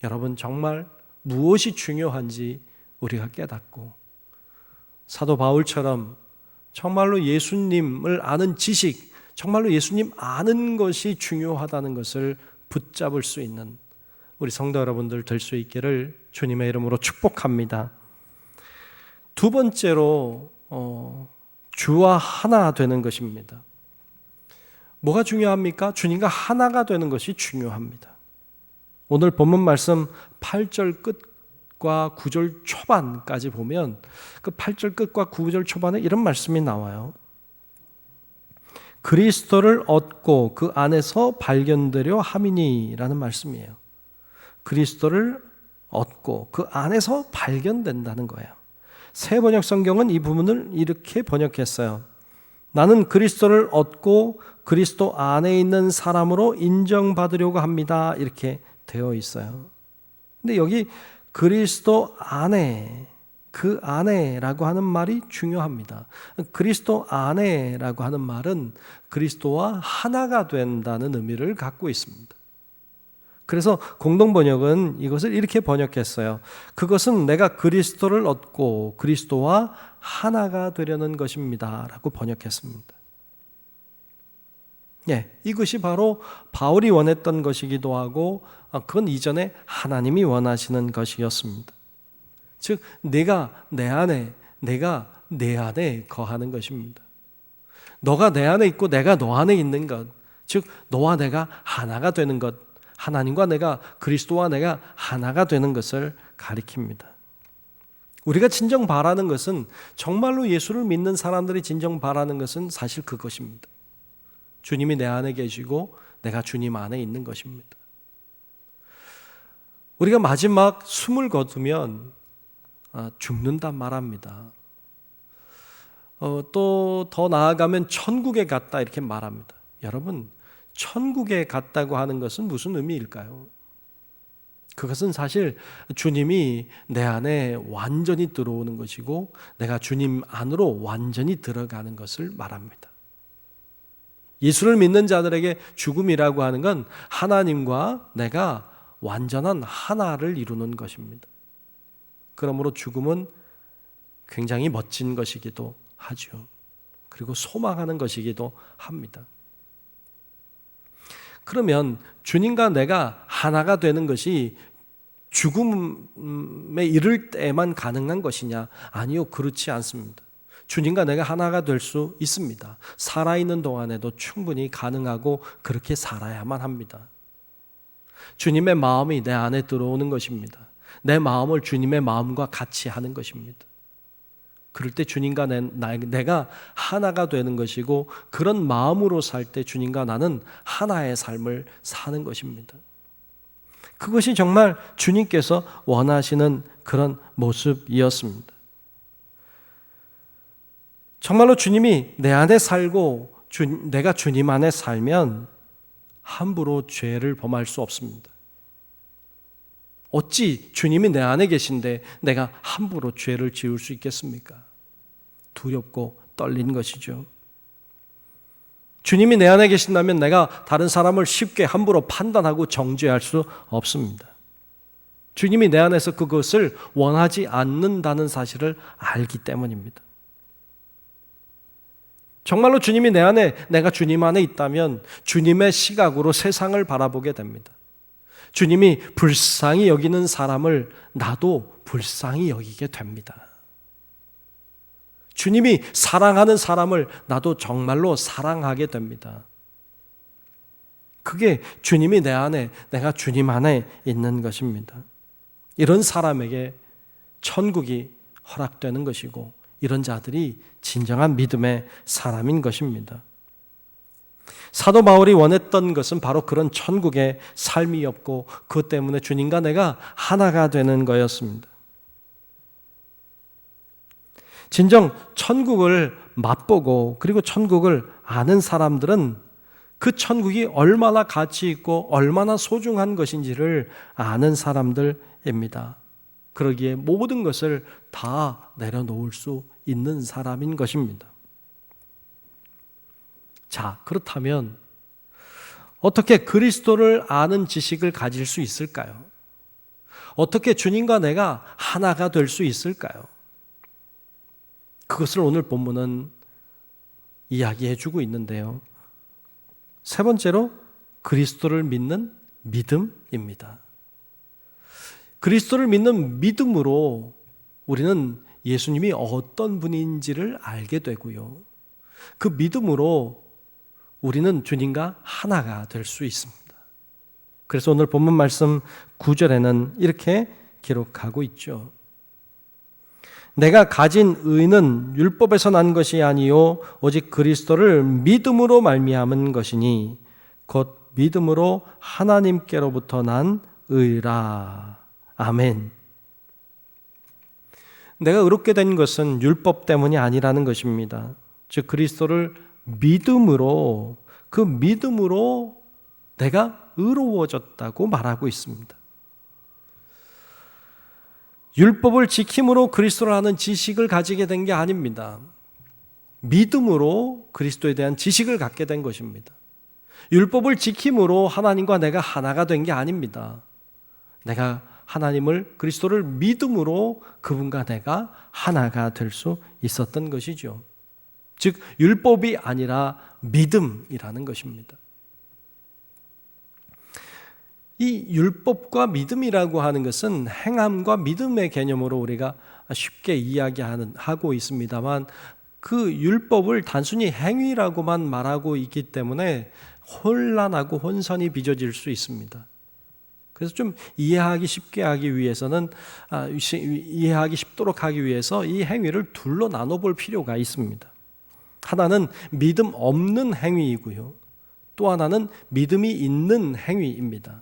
여러분, 정말 무엇이 중요한지 우리가 깨닫고 사도 바울처럼 정말로 예수님을 아는 지식, 정말로 예수님 아는 것이 중요하다는 것을 붙잡을 수 있는 우리 성도 여러분들 될 수 있기를 주님의 이름으로 축복합니다. 두 번째로 주와 하나 되는 것입니다. 뭐가 중요합니까? 주님과 하나가 되는 것이 중요합니다. 오늘 본문 말씀 8절 끝과 9절 초반까지 보면 그 8절 끝과 9절 초반에 이런 말씀이 나와요. 그리스도를 얻고 그 안에서 발견되려 함이니라는 말씀이에요. 그리스도를 얻고 그 안에서 발견된다는 거예요. 새 번역 성경은 이 부분을 이렇게 번역했어요. 나는 그리스도를 얻고 그리스도 안에 있는 사람으로 인정받으려고 합니다. 이렇게 되어 있어요. 근데 여기 그리스도 안에, 그 안에라고 하는 말이 중요합니다. 그리스도 안에라고 하는 말은 그리스도와 하나가 된다는 의미를 갖고 있습니다. 그래서 공동번역은 이것을 이렇게 번역했어요. 그것은 내가 그리스도를 얻고 그리스도와 하나가 되려는 것입니다. 라고 번역했습니다. 이것이 바로 바울이 원했던 것이기도 하고 그건 이전에 하나님이 원하시는 것이었습니다. 즉 내가 내 안에, 내가 내 안에 거하는 것입니다. 너가 내 안에 있고 내가 너 안에 있는 것, 즉 너와 내가 하나가 되는 것, 하나님과 내가, 그리스도와 내가 하나가 되는 것을 가리킵니다. 우리가 진정 바라는 것은, 정말로 예수를 믿는 사람들이 진정 바라는 것은 사실 그것입니다. 주님이 내 안에 계시고 내가 주님 안에 있는 것입니다. 우리가 마지막 숨을 거두면 죽는단 말합니다. 또 더 나아가면 천국에 갔다 이렇게 말합니다. 여러분, 천국에 갔다고 하는 것은 무슨 의미일까요? 그것은 사실 주님이 내 안에 완전히 들어오는 것이고 내가 주님 안으로 완전히 들어가는 것을 말합니다. 예수를 믿는 자들에게 죽음이라고 하는 건 하나님과 내가 완전한 하나를 이루는 것입니다. 그러므로 죽음은 굉장히 멋진 것이기도 하죠. 그리고 소망하는 것이기도 합니다. 그러면 주님과 내가 하나가 되는 것이 죽음에 이를 때만 가능한 것이냐? 아니요, 그렇지 않습니다. 주님과 내가 하나가 될 수 있습니다. 살아있는 동안에도 충분히 가능하고 그렇게 살아야만 합니다. 주님의 마음이 내 안에 들어오는 것입니다. 내 마음을 주님의 마음과 같이 하는 것입니다. 그럴 때 주님과 내가 하나가 되는 것이고 그런 마음으로 살 때 주님과 나는 하나의 삶을 사는 것입니다. 그것이 정말 주님께서 원하시는 그런 모습이었습니다. 정말로 주님이 내 안에 살고 내가 주님 안에 살면 함부로 죄를 범할 수 없습니다. 어찌 주님이 내 안에 계신데 내가 함부로 죄를 지을 수 있겠습니까? 두렵고 떨린 것이죠. 주님이 내 안에 계신다면 내가 다른 사람을 쉽게 함부로 판단하고 정죄할 수 없습니다. 주님이 내 안에서 그것을 원하지 않는다는 사실을 알기 때문입니다. 정말로 주님이 내 안에, 내가 주님 안에 있다면 주님의 시각으로 세상을 바라보게 됩니다. 주님이 불쌍히 여기는 사람을 나도 불쌍히 여기게 됩니다. 주님이 사랑하는 사람을 나도 정말로 사랑하게 됩니다. 그게 주님이 내 안에, 내가 주님 안에 있는 것입니다. 이런 사람에게 천국이 허락되는 것이고 이런 자들이 진정한 믿음의 사람인 것입니다. 사도 바울이 원했던 것은 바로 그런 천국의 삶이었고 그것 때문에 주님과 내가 하나가 되는 거였습니다. 진정 천국을 맛보고 그리고 천국을 아는 사람들은 그 천국이 얼마나 가치 있고 얼마나 소중한 것인지를 아는 사람들입니다. 그러기에 모든 것을 다 내려놓을 수 있는 사람인 것입니다. 자, 그렇다면 어떻게 그리스도를 아는 지식을 가질 수 있을까요? 어떻게 주님과 내가 하나가 될 수 있을까요? 그것을 오늘 본문은 이야기해 주고 있는데요. 세 번째로 그리스도를 믿는 믿음입니다. 그리스도를 믿는 믿음으로 우리는 예수님이 어떤 분인지를 알게 되고요. 그 믿음으로 우리는 주님과 하나가 될 수 있습니다. 그래서 오늘 본문 말씀 9절에는 이렇게 기록하고 있죠. 내가 가진 의는 율법에서 난 것이 아니요 오직 그리스도를 믿음으로 말미암은 것이니 곧 믿음으로 하나님께로부터 난 의라. 아멘. 내가 의롭게 된 것은 율법 때문이 아니라는 것입니다. 즉 그리스도를 믿음으로, 그 믿음으로 내가 의로워졌다고 말하고 있습니다. 율법을 지킴으로 그리스도를 아는 지식을 가지게 된 게 아닙니다. 믿음으로 그리스도에 대한 지식을 갖게 된 것입니다. 율법을 지킴으로 하나님과 내가 하나가 된 게 아닙니다. 내가 하나님을, 그리스도를 믿음으로 그분과 내가 하나가 될 수 있었던 것이죠. 즉 율법이 아니라 믿음이라는 것입니다. 이 율법과 믿음이라고 하는 것은 행함과 믿음의 개념으로 우리가 쉽게 이야기하고 있습니다만 그 율법을 단순히 행위라고만 말하고 있기 때문에 혼란하고 혼선이 빚어질 수 있습니다. 그래서 좀 이해하기 쉽게 하기 위해서는 이해하기 쉽도록 하기 위해서 이 행위를 둘로 나눠볼 필요가 있습니다. 하나는 믿음 없는 행위이고요. 또 하나는 믿음이 있는 행위입니다.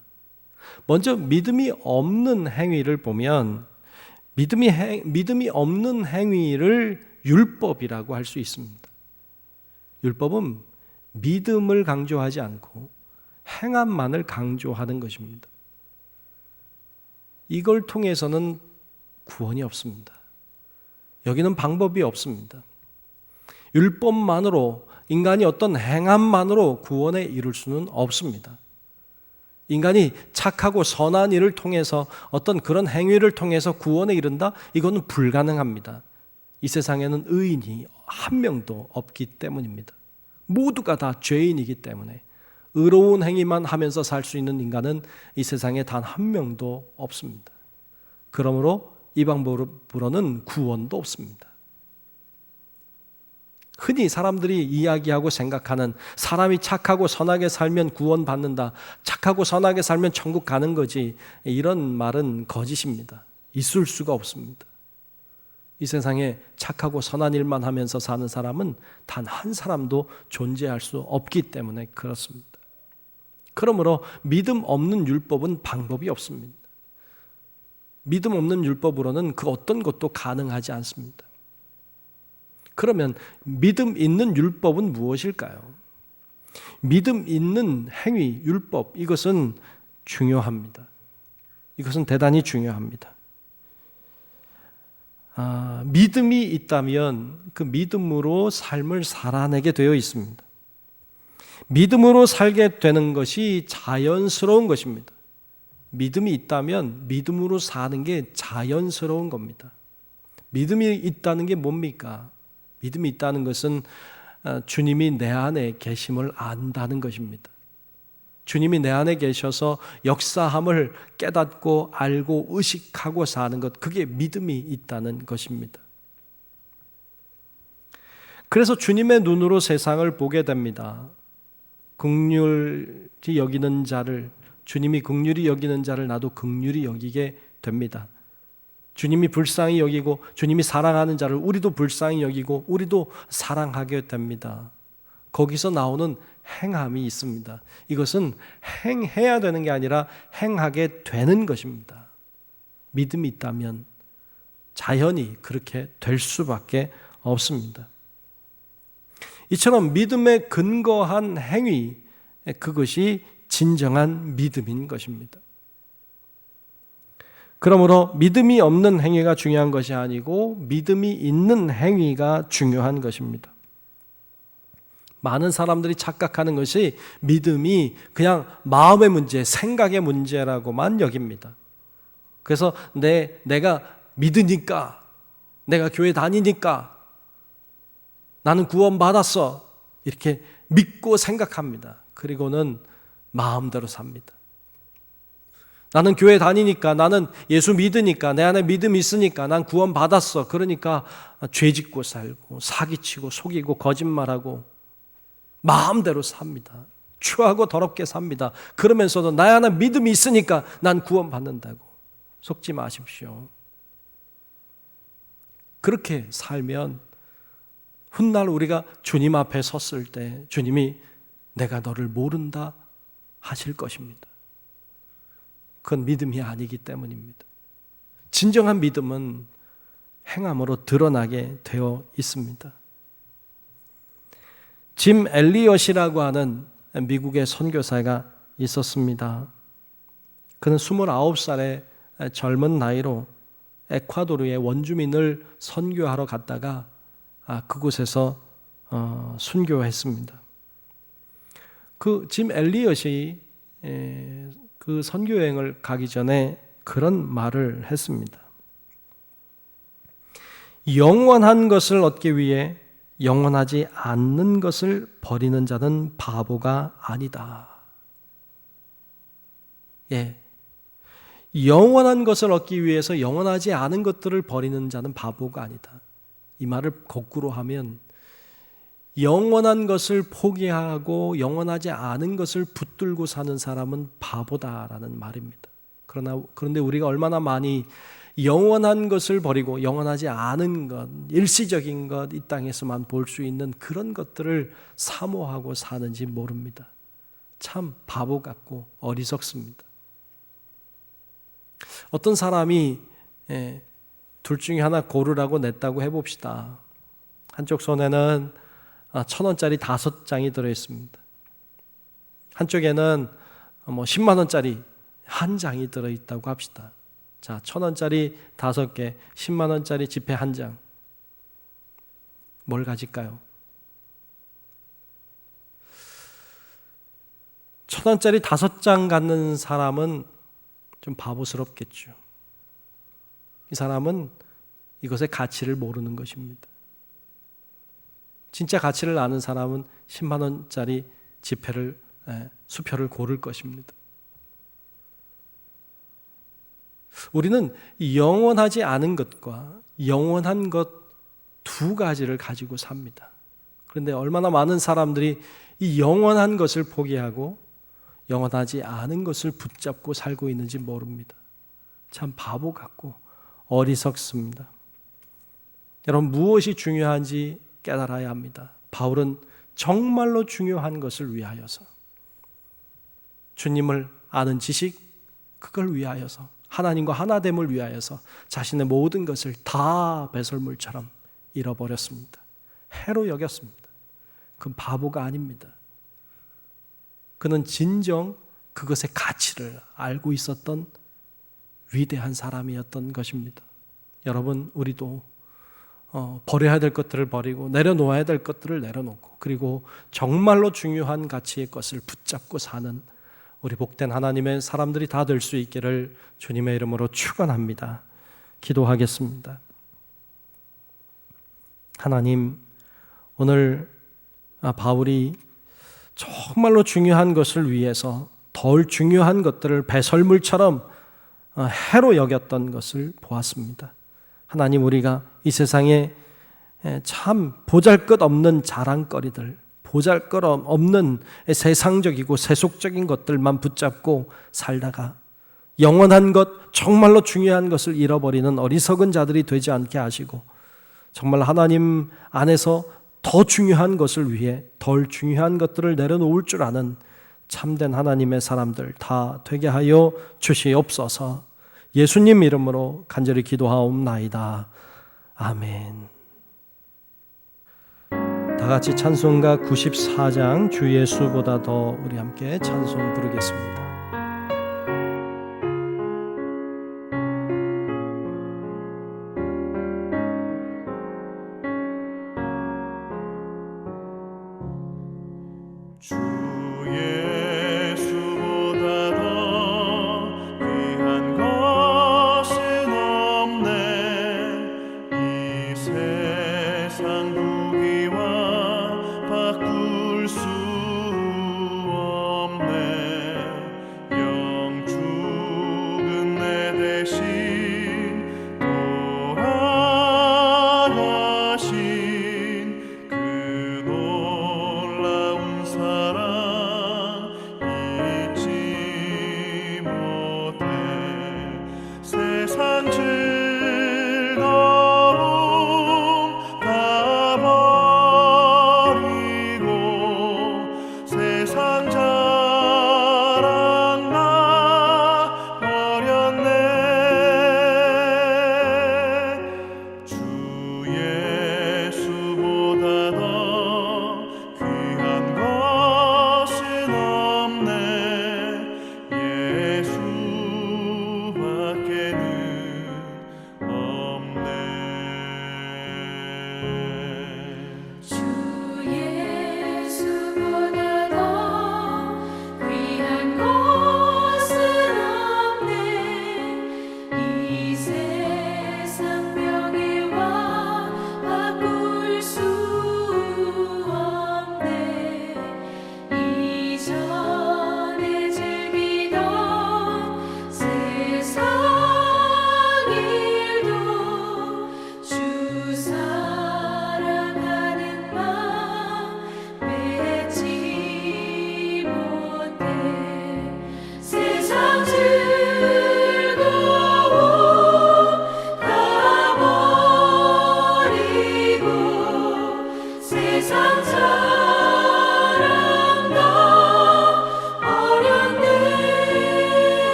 먼저 믿음이 없는 행위를 보면 믿음이 없는 행위를 율법이라고 할 수 있습니다. 율법은 믿음을 강조하지 않고 행함만을 강조하는 것입니다. 이걸 통해서는 구원이 없습니다. 여기는 방법이 없습니다. 율법만으로, 인간이 어떤 행함만으로 구원에 이룰 수는 없습니다. 인간이 착하고 선한 일을 통해서 어떤 그런 행위를 통해서 구원에 이른다? 이거는 불가능합니다. 이 세상에는 의인이 한 명도 없기 때문입니다. 모두가 다 죄인이기 때문에 의로운 행위만 하면서 살 수 있는 인간은 이 세상에 단 한 명도 없습니다. 그러므로 이 방법으로는 구원도 없습니다. 흔히 사람들이 이야기하고 생각하는 사람이 착하고 선하게 살면 구원받는다, 착하고 선하게 살면 천국 가는 거지, 이런 말은 거짓입니다. 있을 수가 없습니다. 이 세상에 착하고 선한 일만 하면서 사는 사람은 단 한 사람도 존재할 수 없기 때문에 그렇습니다. 그러므로 믿음 없는 율법은 방법이 없습니다. 믿음 없는 율법으로는 그 어떤 것도 가능하지 않습니다. 그러면 믿음 있는 율법은 무엇일까요? 믿음 있는 행위, 율법, 이것은 중요합니다. 이것은 대단히 중요합니다. 믿음이 있다면 그 믿음으로 삶을 살아내게 되어 있습니다. 믿음으로 살게 되는 것이 자연스러운 것입니다. 믿음이 있다면 믿음으로 사는 게 자연스러운 겁니다. 믿음이 있다는 게 뭡니까? 믿음이 있다는 것은 주님이 내 안에 계심을 안다는 것입니다. 주님이 내 안에 계셔서 역사함을 깨닫고 알고 의식하고 사는 것, 그게 믿음이 있다는 것입니다. 그래서 주님의 눈으로 세상을 보게 됩니다. 긍휼히 여기는 자를, 주님이 긍휼히 여기는 자를 나도 긍휼히 여기게 됩니다. 주님이 불쌍히 여기고 주님이 사랑하는 자를 우리도 불쌍히 여기고 우리도 사랑하게 됩니다. 거기서 나오는 행함이 있습니다. 이것은 행해야 되는 게 아니라 행하게 되는 것입니다. 믿음이 있다면 자연히 그렇게 될 수밖에 없습니다. 이처럼 믿음에 근거한 행위, 그것이 진정한 믿음인 것입니다. 그러므로 믿음이 없는 행위가 중요한 것이 아니고 믿음이 있는 행위가 중요한 것입니다. 많은 사람들이 착각하는 것이 믿음이 그냥 마음의 문제, 생각의 문제라고만 여깁니다. 그래서 내가 믿으니까, 내가 교회 다니니까 나는 구원받았어, 이렇게 믿고 생각합니다. 그리고는 마음대로 삽니다. 나는 교회 다니니까, 나는 예수 믿으니까, 내 안에 믿음이 있으니까 난 구원받았어. 그러니까 죄 짓고 살고 사기치고 속이고 거짓말하고 마음대로 삽니다. 추하고 더럽게 삽니다. 그러면서도 나 하나 믿음이 있으니까 난 구원받는다고. 속지 마십시오. 그렇게 살면 훗날 우리가 주님 앞에 섰을 때 주님이 내가 너를 모른다 하실 것입니다. 그건 믿음이 아니기 때문입니다. 진정한 믿음은 행함으로 드러나게 되어 있습니다. 짐 엘리엇이라고 하는 미국의 선교사가 있었습니다. 그는 29살의 젊은 나이로 에콰도르의 원주민을 선교하러 갔다가 그곳에서 순교했습니다. 그 짐 엘리엇이 그 선교여행을 가기 전에 그런 말을 했습니다. 영원한 것을 얻기 위해 영원하지 않는 것을 버리는 자는 바보가 아니다. 영원한 것을 얻기 위해서 영원하지 않은 것들을 버리는 자는 바보가 아니다. 이 말을 거꾸로 하면 영원한 것을 포기하고 영원하지 않은 것을 붙들고 사는 사람은 바보다라는 말입니다. 그런데 우리가 얼마나 많이 영원한 것을 버리고 영원하지 않은 것, 일시적인 것, 이 땅에서만 볼 수 있는 그런 것들을 사모하고 사는지 모릅니다. 참 바보 같고 어리석습니다. 어떤 사람이 둘 중에 하나 고르라고 냈다고 해봅시다. 한쪽 손에는 1,000원짜리 5장이 들어있습니다. 한쪽에는 10만 원짜리 한 장이 들어있다고 합시다. 자, 1,000원짜리 5개, 10만 원짜리 지폐 한 장. 뭘 가질까요? 1,000원짜리 5장 갖는 사람은 좀 바보스럽겠죠. 이 사람은 이것의 가치를 모르는 것입니다. 진짜 가치를 아는 사람은 10만 원짜리 지폐를, 수표를 고를 것입니다. 우리는 영원하지 않은 것과 영원한 것 두 가지를 가지고 삽니다. 그런데 얼마나 많은 사람들이 이 영원한 것을 포기하고 영원하지 않은 것을 붙잡고 살고 있는지 모릅니다. 참 바보 같고 어리석습니다. 여러분, 무엇이 중요한지 깨달아야 합니다. 바울은 정말로 중요한 것을 위하여서, 주님을 아는 지식, 그걸 위하여서, 하나님과 하나됨을 위하여서 자신의 모든 것을 다 배설물처럼 잃어버렸습니다. 해로 여겼습니다. 그건 바보가 아닙니다. 그는 진정 그것의 가치를 알고 있었던 위대한 사람이었던 것입니다. 여러분, 우리도 버려야 될 것들을 버리고 내려놓아야 될 것들을 내려놓고, 그리고 정말로 중요한 가치의 것을 붙잡고 사는 우리 복된 하나님의 사람들이 다 될 수 있기를 주님의 이름으로 축원합니다. 기도하겠습니다. 하나님, 오늘 바울이 정말로 중요한 것을 위해서 덜 중요한 것들을 배설물처럼 해로 여겼던 것을 보았습니다. 하나님, 우리가 이 세상에 참 보잘것없는 자랑거리들, 보잘것없는 세상적이고 세속적인 것들만 붙잡고 살다가 영원한 것, 정말로 중요한 것을 잃어버리는 어리석은 자들이 되지 않게 하시고, 정말 하나님 안에서 더 중요한 것을 위해 덜 중요한 것들을 내려놓을 줄 아는 참된 하나님의 사람들 다 되게 하여 주시옵소서. 예수님 이름으로 간절히 기도하옵나이다. 아멘. 다 같이 찬송가 94장 주 예수보다 더 우리 함께 찬송 부르겠습니다. 주 예수보다 더 귀한 것은 없네. 이 세상 부귀와 바꿀 수 없네.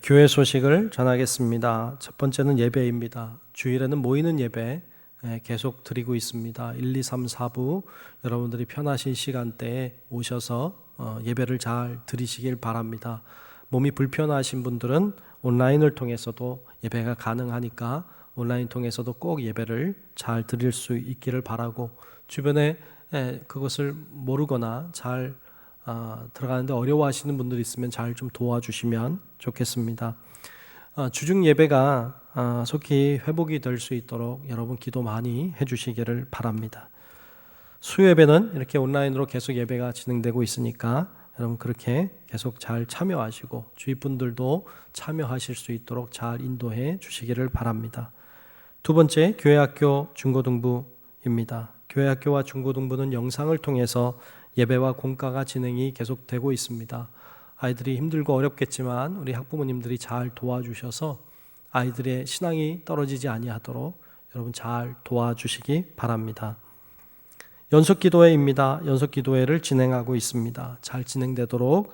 교회 소식을 전하겠습니다. 첫 번째는 예배입니다. 주일에는 모이는 예배 계속 드리고 있습니다. 1, 2, 3, 4부 여러분들이 편하신 시간대에 오셔서 예배를 잘 드리시길 바랍니다. 몸이 불편하신 분들은 온라인을 통해서도 예배가 가능하니까 온라인 통해서도 꼭 예배를 잘 드릴 수 있기를 바라고, 주변에 그것을 모르거나 잘 들어가는데 어려워하시는 분들이 있으면 잘 좀 도와주시면 좋겠습니다. 주중 예배가 속히 회복이 될 수 있도록 여러분 기도 많이 해주시기를 바랍니다. 수요예배는 이렇게 온라인으로 계속 예배가 진행되고 있으니까 여러분 그렇게 계속 잘 참여하시고 주위 분들도 참여하실 수 있도록 잘 인도해 주시기를 바랍니다. 두 번째, 교회학교 중고등부입니다. 교회학교와 중고등부는 영상을 통해서 예배와 공과가 진행이 계속되고 있습니다. 아이들이 힘들고 어렵겠지만 우리 학부모님들이 잘 도와주셔서 아이들의 신앙이 떨어지지 아니하도록 여러분 잘 도와주시기 바랍니다. 연속기도회입니다. 연속기도회를 진행하고 있습니다. 잘 진행되도록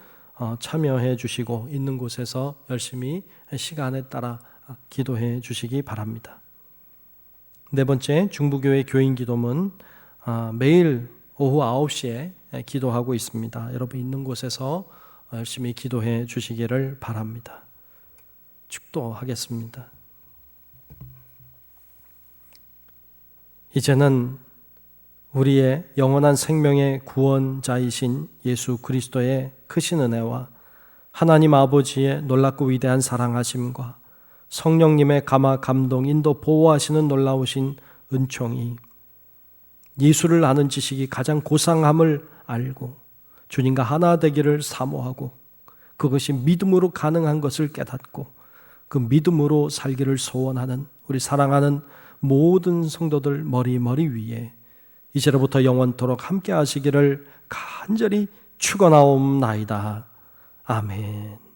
참여해 주시고 있는 곳에서 열심히 시간에 따라 기도해 주시기 바랍니다. 네 번째, 중부교회 교인기도문 매일 오후 9시에 기도하고 있습니다. 여러분 있는 곳에서 열심히 기도해 주시기를 바랍니다. 축도하겠습니다. 이제는 우리의 영원한 생명의 구원자이신 예수 그리스도의 크신 은혜와 하나님 아버지의 놀랍고 위대한 사랑하심과 성령님의 감화 감동 인도 보호하시는 놀라우신 은총이, 예수를 아는 지식이 가장 고상함을 알고 주님과 하나 되기를 사모하고 그것이 믿음으로 가능한 것을 깨닫고 그 믿음으로 살기를 소원하는 우리 사랑하는 모든 성도들 머리 위에 이제로부터 영원토록 함께 하시기를 간절히 축원하옵나이다. 아멘.